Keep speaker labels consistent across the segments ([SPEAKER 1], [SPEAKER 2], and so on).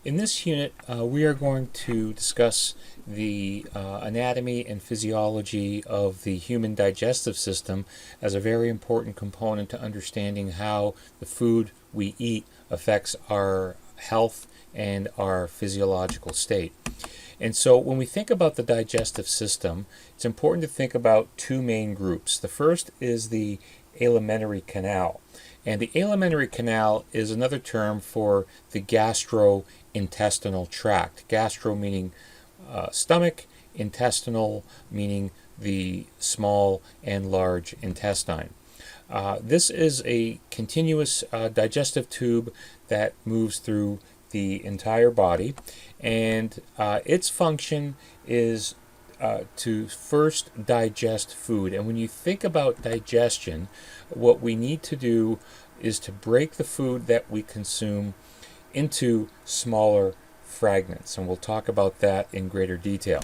[SPEAKER 1] In this unit, we are going to discuss the anatomy and physiology of the human digestive system as a very important component to understanding how the food we eat affects our health and our physiological state. And so when we think about the digestive system, it's important to think about two main groups. The first is the alimentary canal. And the alimentary canal is another term for the gastrointestinal tract. Gastro meaning stomach, intestinal meaning the small and large intestine. This is a continuous digestive tube that moves through the entire body, and its function is to first digest food. And when you think about digestion, what we need to do is to break the food that we consume into smaller fragments, and we'll talk about that in greater detail.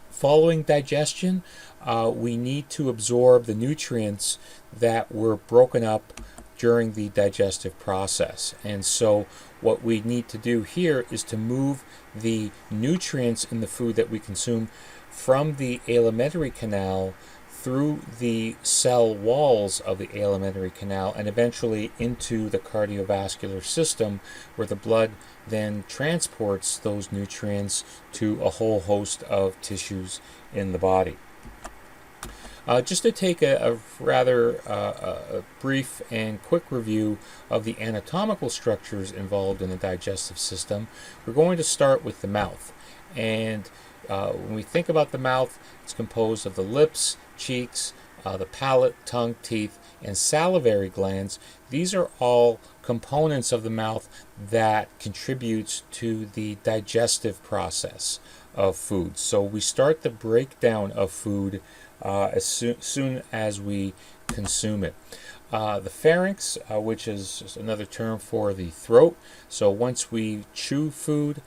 [SPEAKER 1] Following digestion, we need to absorb the nutrients that were broken up during the digestive process. And so what we need to do here is to move the nutrients in the food that we consume from the alimentary canal through the cell walls of the alimentary canal and eventually into the cardiovascular system, where the blood then transports those nutrients to a whole host of tissues in the body. Just to take a rather brief and quick review of the anatomical structures involved in the digestive system, we're going to start with the mouth. And when we think about the mouth, it's composed of the lips, cheeks, the palate, tongue, teeth, and salivary glands. These are all components of the mouth that contributes to the digestive process of food. So we start the breakdown of food as soon as we consume it. The pharynx, which is another term for the throat. So once we chew food,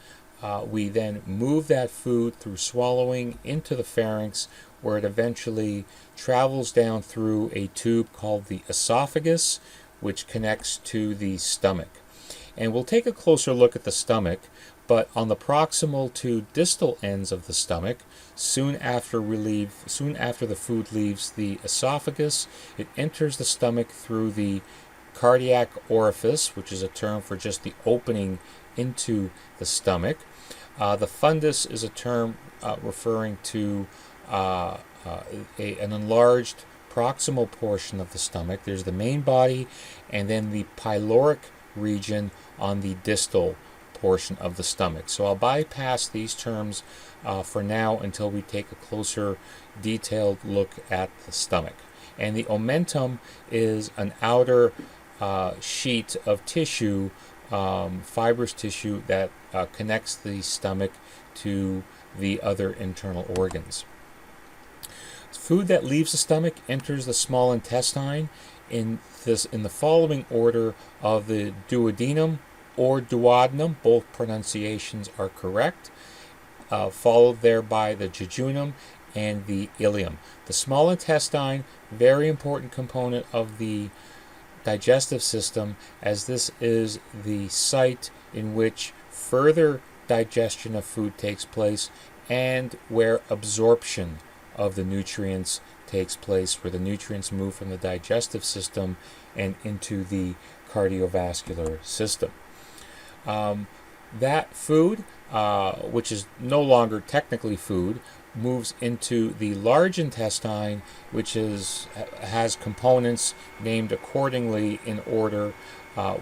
[SPEAKER 1] we then move that food through swallowing into the pharynx, where it eventually travels down through a tube called the esophagus, which connects to the stomach. And we'll take a closer look at the stomach, but on the proximal to distal ends of the stomach, soon after the food leaves the esophagus, it enters the stomach through the cardiac orifice, which is a term for just the opening into the stomach. The fundus is a term referring to an enlarged proximal portion of the stomach. There's the main body, and then the pyloric region on the distal portion of the stomach. So I'll bypass these terms for now until we take a closer, detailed look at the stomach. And the omentum is an outer sheet of tissue, fibrous tissue that connects the stomach to the other internal organs. Food that leaves the stomach enters the small intestine in the following order of the duodenum or duodenum. Both pronunciations are correct. Followed there by the jejunum and the ileum. The small intestine, very important component of the digestive system, as this is the site in which further digestion of food takes place and where absorption of the nutrients takes place, where the nutrients move from the digestive system and into the cardiovascular system. That food, which is no longer technically food, moves into the large intestine, which has components named accordingly in order,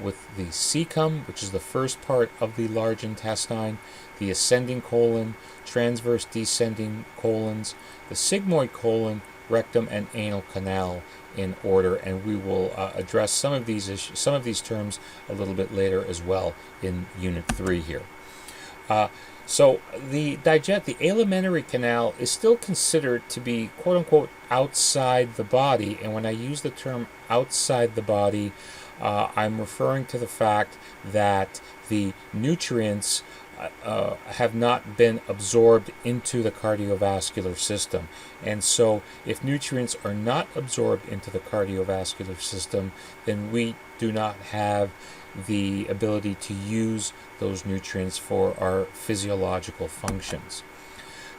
[SPEAKER 1] with the cecum, which is the first part of the large intestine, the ascending colon, transverse descending colons, the sigmoid colon, rectum, and anal canal in order, and we will address some of these terms a little bit later as well in Unit 3 here. So the alimentary canal is still considered to be quote-unquote outside the body, and when I use the term outside the body, I'm referring to the fact that the nutrients have not been absorbed into the cardiovascular system. And so if nutrients are not absorbed into the cardiovascular system, then we do not have the ability to use those nutrients for our physiological functions.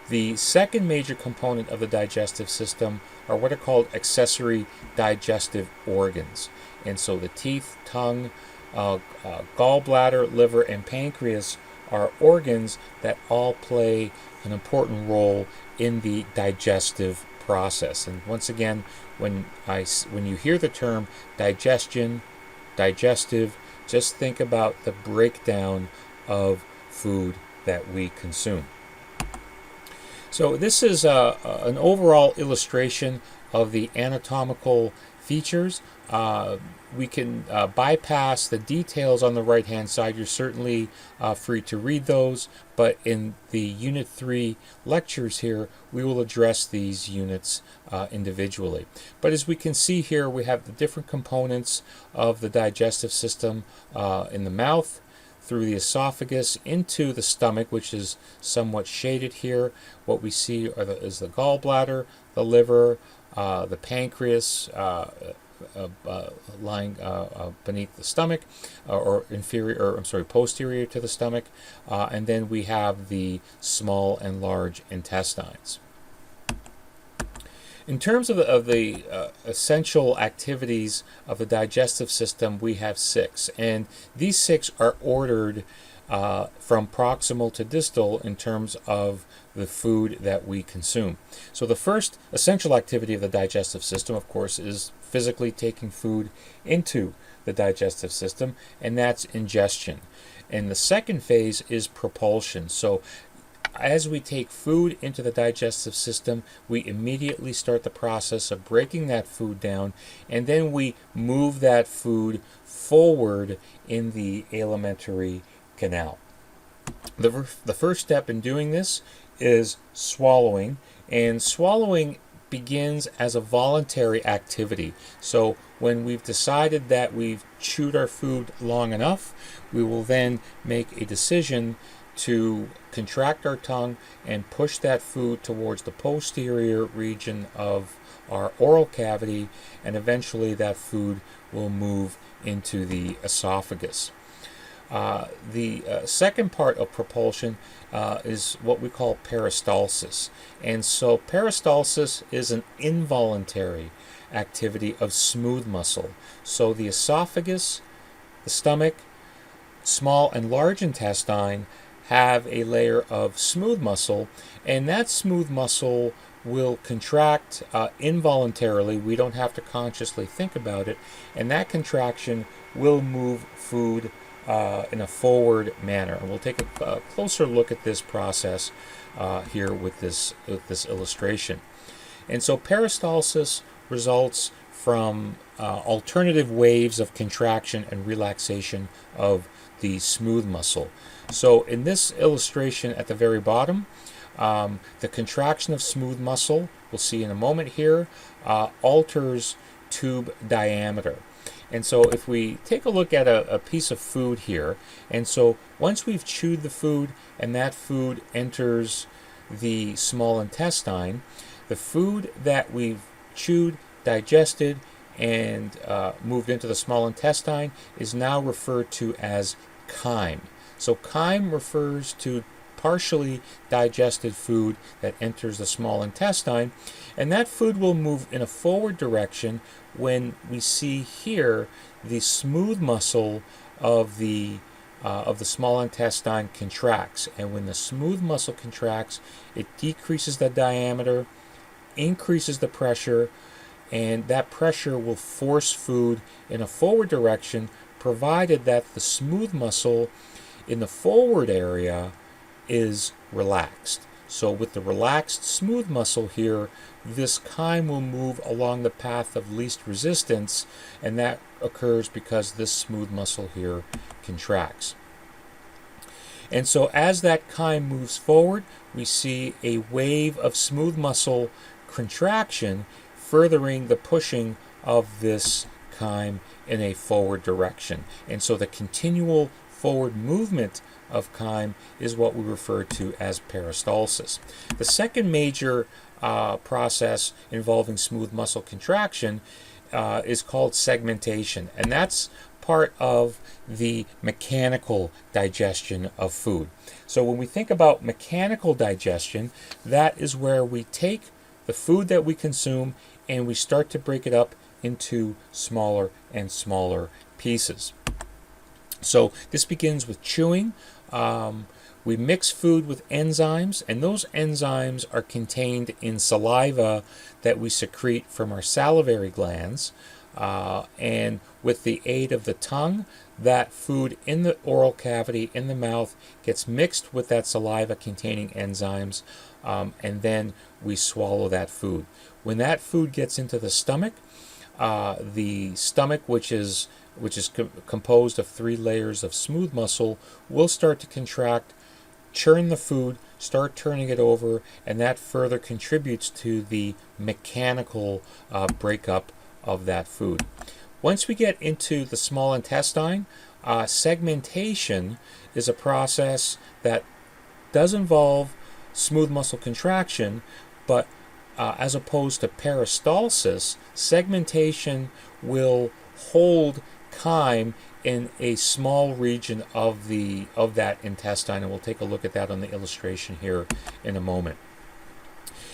[SPEAKER 1] The second major component of the digestive system are what are called accessory digestive organs. And so the teeth, tongue, gallbladder, liver, and pancreas are organs that all play an important role in the digestive process. And once again, when you hear the term digestion, digestive, just think about the breakdown of food that we consume. So this is an overall illustration of the anatomical features. We can bypass the details on the right-hand side. You're certainly free to read those, but in the Unit 3 lectures here, we will address these units individually. But as we can see here, we have the different components of the digestive system in the mouth, through the esophagus into the stomach, which is somewhat shaded here. What we see is the gallbladder, the liver, the pancreas lying beneath the stomach, or posterior to the stomach, and then we have the small and large intestines. In terms of the essential activities of the digestive system, we have 6, and these 6 are ordered from proximal to distal in terms of the food that we consume. So the first essential activity of the digestive system, of course, is physically taking food into the digestive system, and that's ingestion. And the second phase is propulsion. So as we take food into the digestive system, we immediately start the process of breaking that food down, and then we move that food forward in the alimentary canal. The first step in doing this is swallowing, and swallowing begins as a voluntary activity. So when we've decided that we've chewed our food long enough, we will then make a decision to contract our tongue and push that food towards the posterior region of our oral cavity, and eventually that food will move into the esophagus. The second part of propulsion is what we call peristalsis. And so peristalsis is an involuntary activity of smooth muscle. So the esophagus, the stomach, small and large intestine have a layer of smooth muscle, and that smooth muscle will contract involuntarily. We don't have to consciously think about it, and that contraction will move food in a forward manner. And we'll take a closer look at this process here with this illustration. And so peristalsis results from alternative waves of contraction and relaxation of the smooth muscle. So in this illustration at the very bottom, the contraction of smooth muscle, we'll see in a moment here, alters tube diameter. And so if we take a look at a piece of food here, and so once we've chewed the food and that food enters the small intestine, the food that we've chewed, digested, and moved into the small intestine is now referred to as chyme. So chyme refers to partially digested food that enters the small intestine, and that food will move in a forward direction when we see here the smooth muscle of the small intestine contracts. And when the smooth muscle contracts, it decreases the diameter, increases the pressure, and that pressure will force food in a forward direction, provided that the smooth muscle in the forward area is relaxed. So with the relaxed smooth muscle here, this chyme will move along the path of least resistance, and that occurs because this smooth muscle here contracts. And so as that chyme moves forward, we see a wave of smooth muscle contraction, furthering the pushing of this chyme in a forward direction. And so the continual forward movement of chyme is what we refer to as peristalsis. The second major process involving smooth muscle contraction is called segmentation, and that's part of the mechanical digestion of food. So when we think about mechanical digestion, that is where we take the food that we consume and we start to break it up into smaller and smaller pieces. So this begins with chewing. We mix food with enzymes, and those enzymes are contained in saliva that we secrete from our salivary glands. And with the aid of the tongue, that food in the oral cavity, in the mouth, gets mixed with that saliva containing enzymes, and then we swallow that food. When that food gets into the stomach, which is composed of 3 layers of smooth muscle, will start to contract, churn the food, start turning it over, and that further contributes to the mechanical breakup of that food. Once we get into the small intestine, segmentation is a process that does involve smooth muscle contraction, but as opposed to peristalsis, segmentation will hold chyme in a small region of that intestine, and we'll take a look at that on the illustration here in a moment.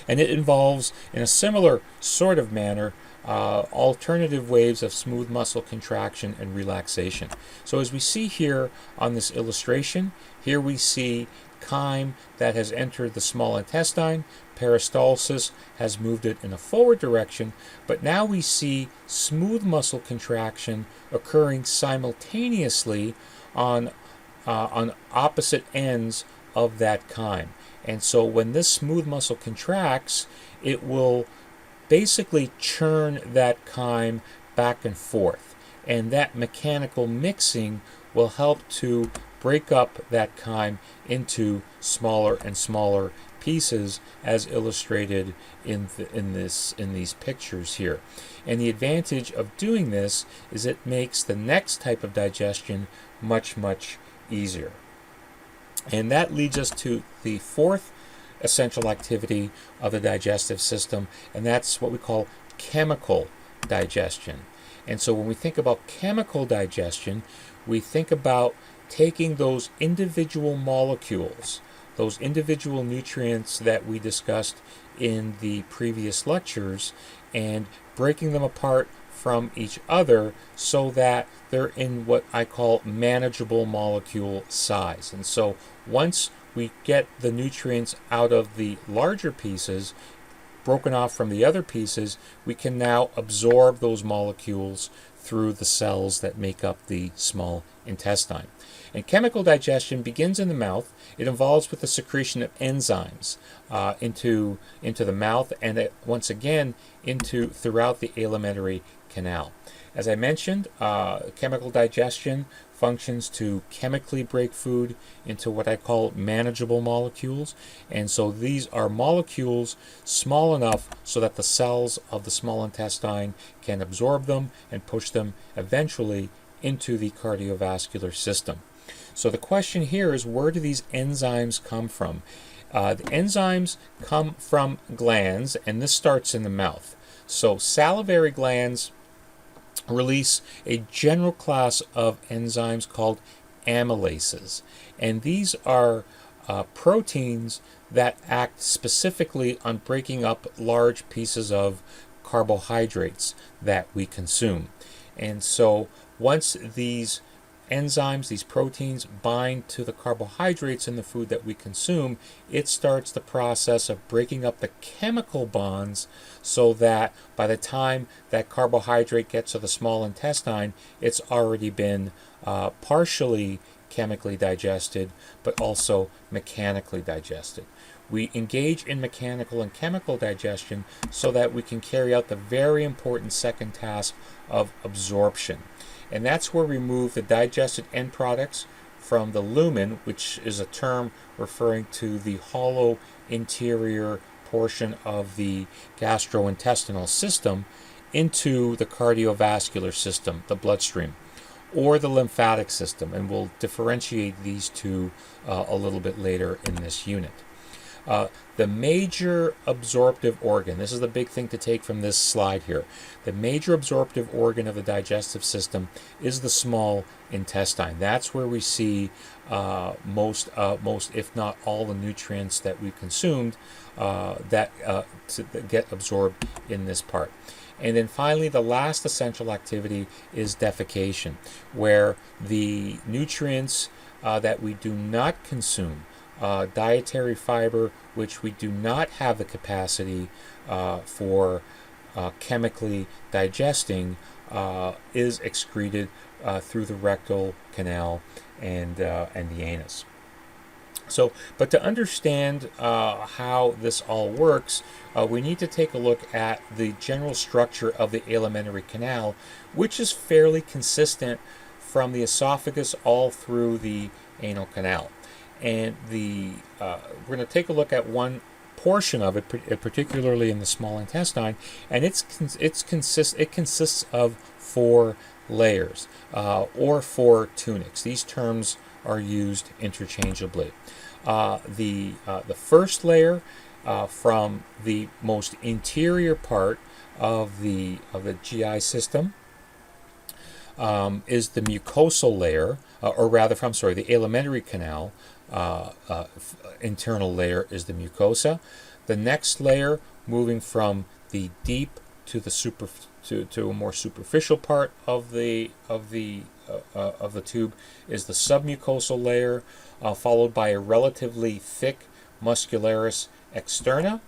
[SPEAKER 1] And it involves, in a similar sort of manner, alternative waves of smooth muscle contraction and relaxation. So as we see here on this illustration, here we see chyme that has entered the small intestine. Peristalsis has moved it in a forward direction, but now we see smooth muscle contraction occurring simultaneously on opposite ends of that chyme. And so when this smooth muscle contracts, it will basically churn that chyme back and forth. And that mechanical mixing will help to break up that chyme into smaller and smaller pieces, as illustrated in these pictures here. And the advantage of doing this is it makes the next type of digestion much, much easier. And that leads us to the fourth essential activity of the digestive system, and that's what we call chemical digestion. And so when we think about chemical digestion, we think about taking those individual molecules, those individual nutrients that we discussed in the previous lectures, and breaking them apart from each other so that they're in what I call manageable molecule size. And so once we get the nutrients out of the larger pieces, broken off from the other pieces, we can now absorb those molecules through the cells that make up the small intestine. And chemical digestion begins in the mouth. It involves with the secretion of enzymes into the mouth, and once again throughout the alimentary canal. As I mentioned, chemical digestion functions to chemically break food into what I call manageable molecules. And so these are molecules small enough so that the cells of the small intestine can absorb them and push them eventually into the cardiovascular system. So the question here is, where do these enzymes come from? The enzymes come from glands, and this starts in the mouth. So salivary glands release a general class of enzymes called amylases. And these are proteins that act specifically on breaking up large pieces of carbohydrates that we consume. And so once these enzymes, these proteins, bind to the carbohydrates in the food that we consume, it starts the process of breaking up the chemical bonds so that by the time that carbohydrate gets to the small intestine, it's already been partially chemically digested, but also mechanically digested. We engage in mechanical and chemical digestion so that we can carry out the very important second task of absorption. And that's where we move the digested end products from the lumen, which is a term referring to the hollow interior portion of the gastrointestinal system, into the cardiovascular system, the bloodstream, or the lymphatic system. And we'll differentiate these two a little bit later in this unit. The major absorptive organ, this is the big thing to take from this slide here. The major absorptive organ of the digestive system is the small intestine. That's where we see most, if not all, the nutrients that we consumed that get absorbed in this part. And then finally, the last essential activity is defecation, where the nutrients that we do not consume, dietary fiber, which we do not have the capacity for chemically digesting, is excreted through the rectal canal and the anus. So, but to understand how this all works, we need to take a look at the general structure of the alimentary canal, which is fairly consistent from the esophagus all through the anal canal. And we're going to take a look at one portion of it, particularly in the small intestine, and it consists of 4 layers or 4 tunics. These terms are used interchangeably. The first layer from the most interior part of the GI system is the mucosal layer, the alimentary canal. Internal layer is the mucosa. The next layer, moving from the deep to the to a more superficial part of the tube, is the submucosal layer, followed by a relatively thick muscularis externa,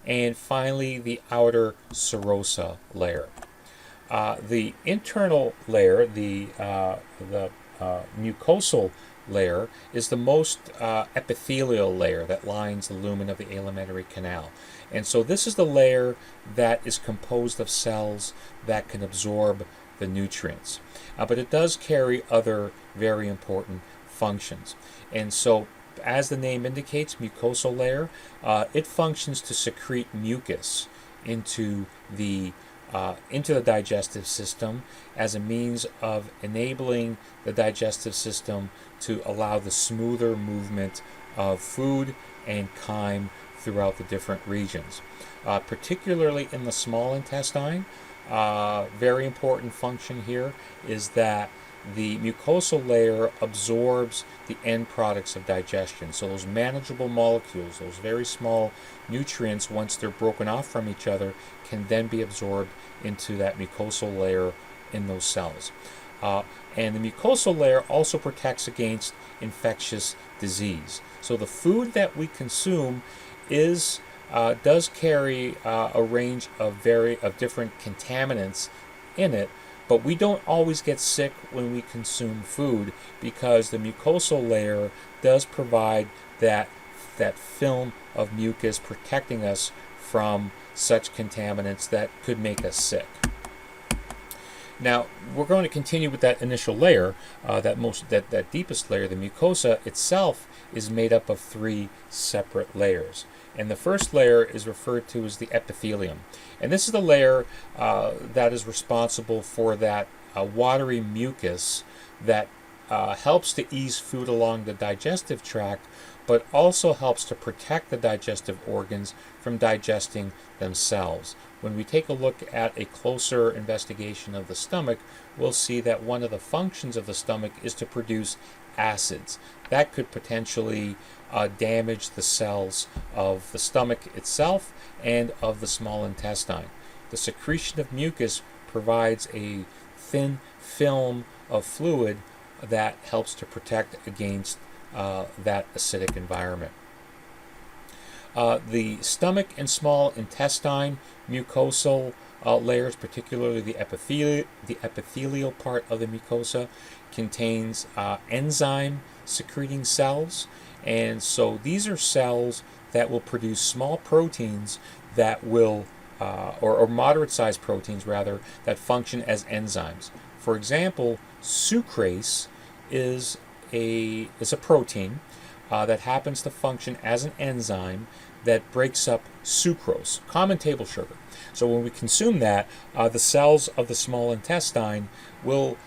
[SPEAKER 1] and finally the outer serosa layer. The internal layer, the mucosal layer, is the most epithelial layer that lines the lumen of the alimentary canal. And so this is the layer that is composed of cells that can absorb the nutrients. But it does carry other very important functions. And so, as the name indicates, mucosal layer, it functions to secrete mucus into the digestive system as a means of enabling the digestive system to allow the smoother movement of food and chyme throughout the different regions. Particularly in the small intestine, very important function here is that the mucosal layer absorbs the end products of digestion. So those manageable molecules, those very small nutrients, once they're broken off from each other, can then be absorbed into that mucosal layer in those cells. And the mucosal layer also protects against infectious disease. So the food that we consume does carry a range of different contaminants in it, but we don't always get sick when we consume food because the mucosal layer does provide that film of mucus protecting us from such contaminants that could make us sick. Now, we're going to continue with that initial layer, that deepest layer. The mucosa itself is made up of 3 separate layers. And the first layer is referred to as the epithelium. And this is the layer that is responsible for that watery mucus that helps to ease food along the digestive tract, but also helps to protect the digestive organs from digesting themselves. When we take a look at a closer investigation of the stomach, we'll see that one of the functions of the stomach is to produce acids. That could potentially damage the cells of the stomach itself and of the small intestine. The secretion of mucus provides a thin film of fluid that helps to protect against that acidic environment. The stomach and small intestine mucosal layers, particularly the epithelial part of the mucosa, contains enzyme secreting cells, and so these are cells that will produce small proteins that will or moderate-sized proteins rather, that function as enzymes. For example, sucrase is a protein that happens to function as an enzyme that breaks up sucrose, common table sugar. So when we consume that, the cells of the small intestine will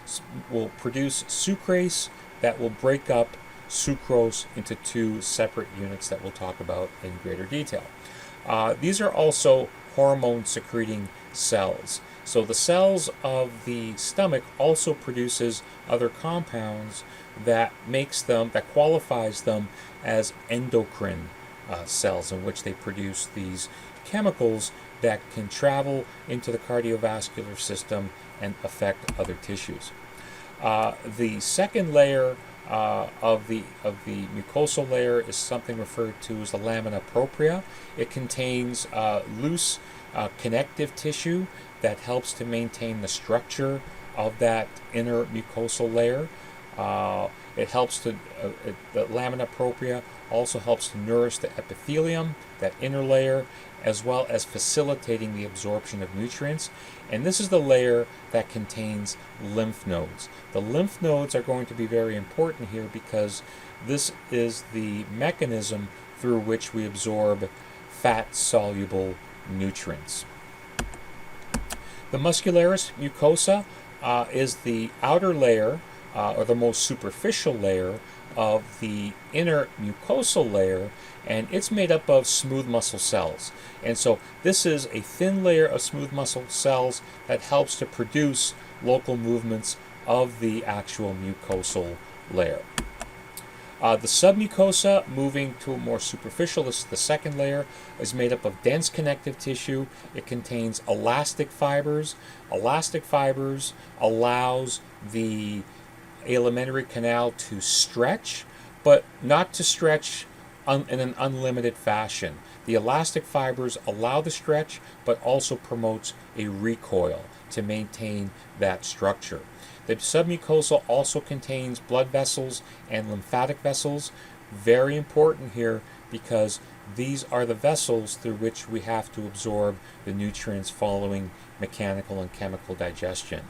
[SPEAKER 1] produce sucrase that will break up sucrose into two separate units that we'll talk about in greater detail. These are also hormone-secreting cells. So the cells of the stomach also produces other compounds that qualifies them as endocrine cells, in which they produce these chemicals that can travel into the cardiovascular system and affect other tissues. The second layer of the mucosal layer is something referred to as the lamina propria. It contains loose connective tissue that helps to maintain the structure of that inner mucosal layer. The lamina propria also helps to nourish the epithelium, that inner layer, as well as facilitating the absorption of nutrients. And this is the layer that contains lymph nodes. The lymph nodes are going to be very important here because this is the mechanism through which we absorb fat-soluble nutrients. The muscularis mucosa is the outer layer, or the most superficial layer of the inner mucosal layer, and it's made up of smooth muscle cells. And so this is a thin layer of smooth muscle cells that helps to produce local movements of the actual mucosal layer. The submucosa, moving to a more superficial, this is the second layer, is made up of dense connective tissue. It contains elastic fibers. Elastic fibers allows the alimentary canal to stretch, but not to stretch in an unlimited fashion. The elastic fibers allow the stretch, but also promotes a recoil to maintain that structure. The submucosal also contains blood vessels and lymphatic vessels. Very important here because these are the vessels through which we have to absorb the nutrients following mechanical and chemical digestion.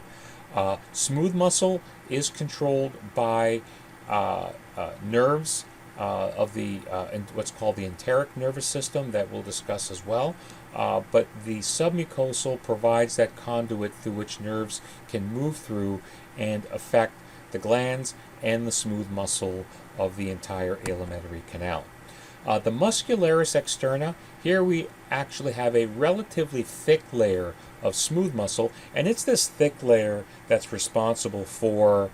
[SPEAKER 1] Smooth muscle is controlled by nerves of the what's called the enteric nervous system that we'll discuss as well. But the submucosal provides that conduit through which nerves can move through and affect the glands and the smooth muscle of the entire alimentary canal. The muscularis externa, here we actually have a relatively thick layer of smooth muscle, and it's this thick layer that's responsible for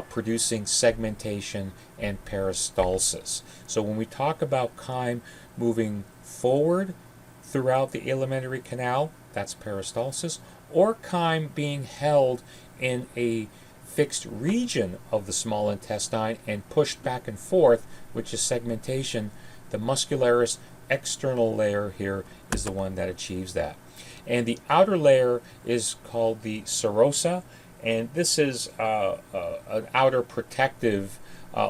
[SPEAKER 1] producing segmentation and peristalsis. So when we talk about chyme moving forward throughout the alimentary canal, that's peristalsis, or chyme being held in a fixed region of the small intestine and pushed back and forth, which is segmentation, the muscularis external layer here is the one that achieves that. And the outer layer is called the serosa, and this is an outer protective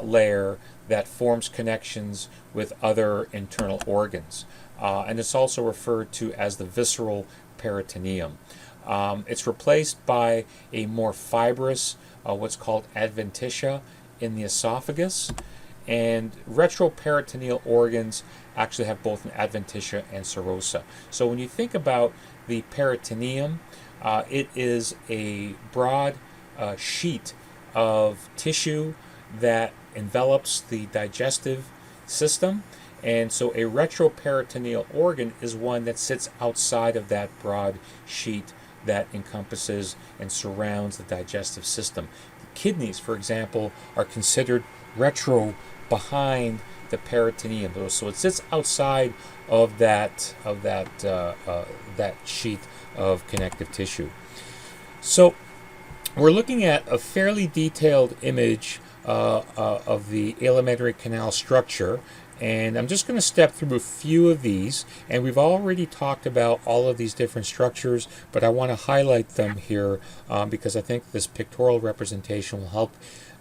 [SPEAKER 1] layer that forms connections with other internal organs. And it's also referred to as the visceral peritoneum. It's replaced by a more fibrous, what's called adventitia in the esophagus. And retroperitoneal organs actually have both an adventitia and serosa. So when you think about the peritoneum, it is a broad sheet of tissue that envelops the digestive system. And so a retroperitoneal organ is one that sits outside of that broad sheet that encompasses and surrounds the digestive system. The kidneys, for example, are considered retro behind the peritoneum, so it sits outside of that sheet of connective tissue. So we're looking at a fairly detailed image of the alimentary canal structure, and I'm just going to step through a few of these, and we've already talked about all of these different structures, but I want to highlight them here because I think this pictorial representation will help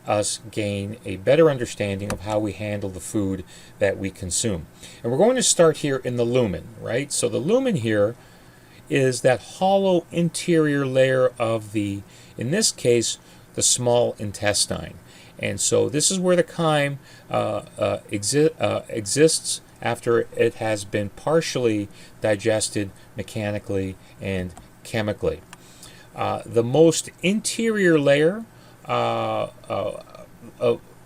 [SPEAKER 1] us gain a better understanding of how we handle the food that we consume. And we're going to start here in the lumen, right? So the lumen here is that hollow interior layer of in this case, the small intestine. And so this is where the chyme exists after it has been partially digested mechanically and chemically. The most interior layer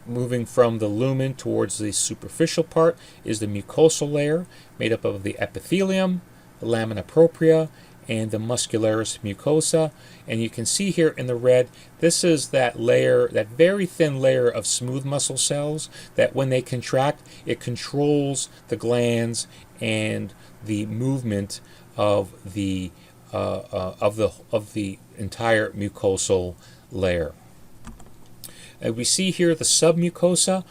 [SPEAKER 1] moving from the lumen towards the superficial part is the mucosal layer, made up of the epithelium, the lamina propria, and the muscularis mucosa. And you can see here in the red, this is that layer, that very thin layer of smooth muscle cells that when they contract, it controls the glands and the movement of the entire mucosal layer. We see here the submucosa,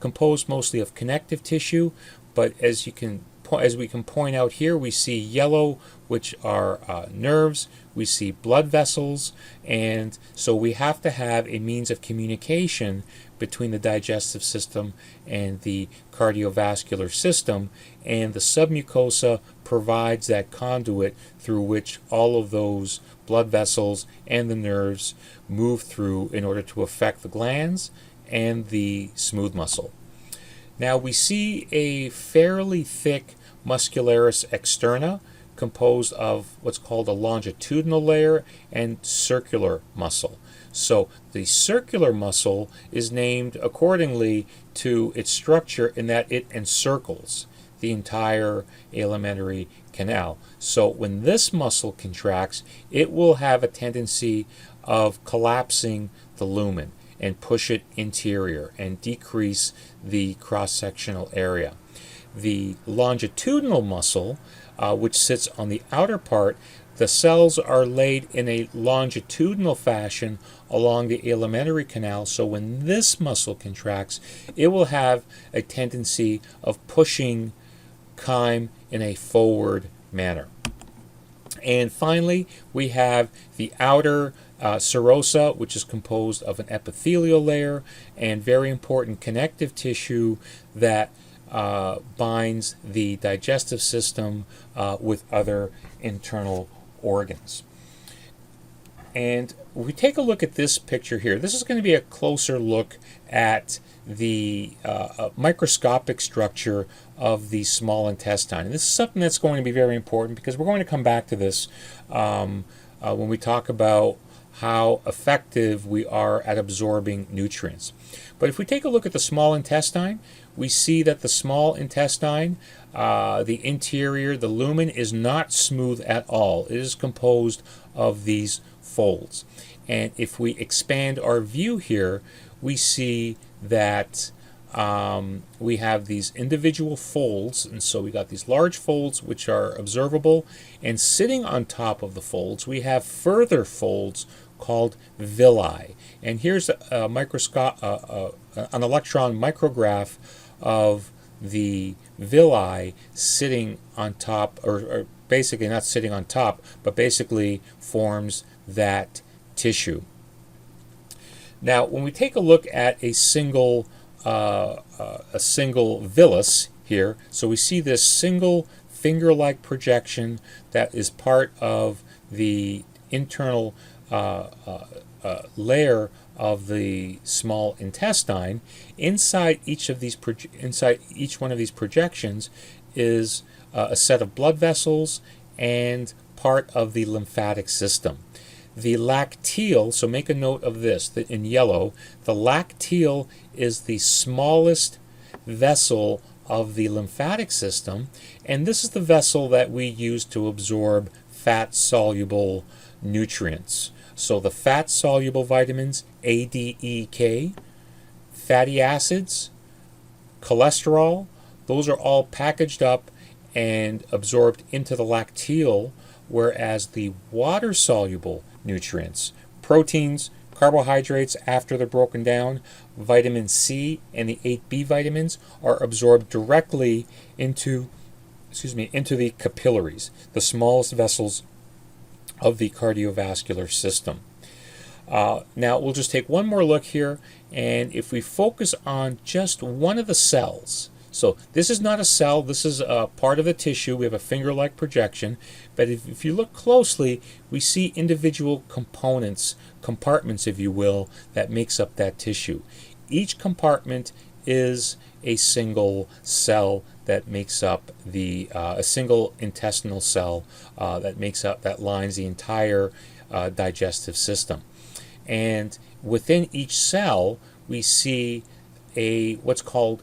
[SPEAKER 1] composed mostly of connective tissue, but as we can point out here, we see yellow, which are nerves, we see blood vessels, and so we have to have a means of communication between the digestive system and the cardiovascular system, and the submucosa provides that conduit through which all of those blood vessels and the nerves move through in order to affect the glands and the smooth muscle. Now we see a fairly thick muscularis externa composed of what's called a longitudinal layer and circular muscle. So the circular muscle is named accordingly to its structure in that it encircles the entire alimentary canal. So when this muscle contracts, it will have a tendency of collapsing the lumen and push it interior and decrease the cross-sectional area. The longitudinal muscle, which sits on the outer part, the cells are laid in a longitudinal fashion along the alimentary canal, so when this muscle contracts, it will have a tendency of pushing chyme in a forward manner. And finally, we have the outer serosa, which is composed of an epithelial layer and very important connective tissue that binds the digestive system with other internal organs. And if we take a look at this picture here, this is going to be a closer look at the microscopic structure of the small intestine. And this is something that's going to be very important because we're going to come back to this when we talk about how effective we are at absorbing nutrients. But if we take a look at the small intestine, we see that the small intestine, the interior, the lumen, is not smooth at all. It is composed of these folds. And if we expand our view here, we see that we have these individual folds, and so we got these large folds which are observable, and sitting on top of the folds we have further folds called villi. And here's an electron micrograph of the villi sitting on top, or basically not sitting on top, but basically forms that tissue. Now, when we take a look at a single villus here, so we see this single finger-like projection that is part of the internal layer of the small intestine. Inside each one of these projections is a set of blood vessels and part of the lymphatic system. The lacteal, so make a note of this, that in yellow, the lacteal is the smallest vessel of the lymphatic system, and this is the vessel that we use to absorb fat-soluble nutrients. So the fat-soluble vitamins A, D, E, K, fatty acids, cholesterol, those are all packaged up and absorbed into the lacteal, whereas the water-soluble nutrients, proteins, carbohydrates after they're broken down, vitamin C and the 8B vitamins are absorbed directly into the capillaries, the smallest vessels of the cardiovascular system. Now we'll just take one more look here, and if we focus on just one of the cells, so this is not a cell, this is a part of the tissue, we have a finger-like projection, but if you look closely, we see individual components, compartments if you will, that makes up that tissue. Each compartment is a single cell that makes up a single intestinal cell that lines the entire digestive system. And within each cell, we see what's called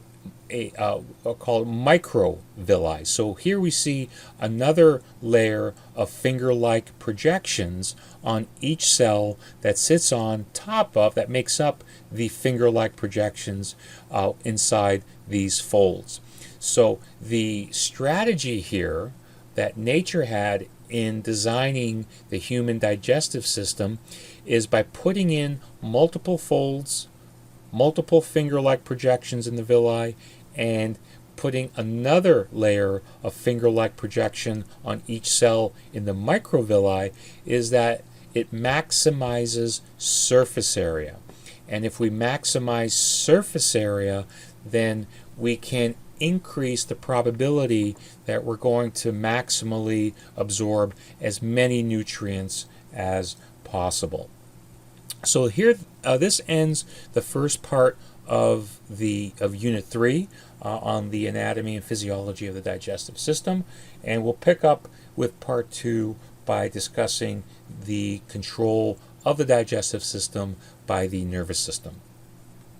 [SPEAKER 1] called microvilli. So here we see another layer of finger-like projections on each cell that sits on top of, that makes up the finger-like projections inside these folds. So the strategy here that nature had in designing the human digestive system is by putting in multiple folds, multiple finger-like projections in the villi, and putting another layer of finger-like projection on each cell in the microvilli, is that it maximizes surface area. And if we maximize surface area, then we can increase the probability that we're going to maximally absorb as many nutrients as possible. So here, this ends the first part of Unit 3 on the anatomy and physiology of the digestive system, and we'll pick up with Part 2 by discussing the control of the digestive system by the nervous system.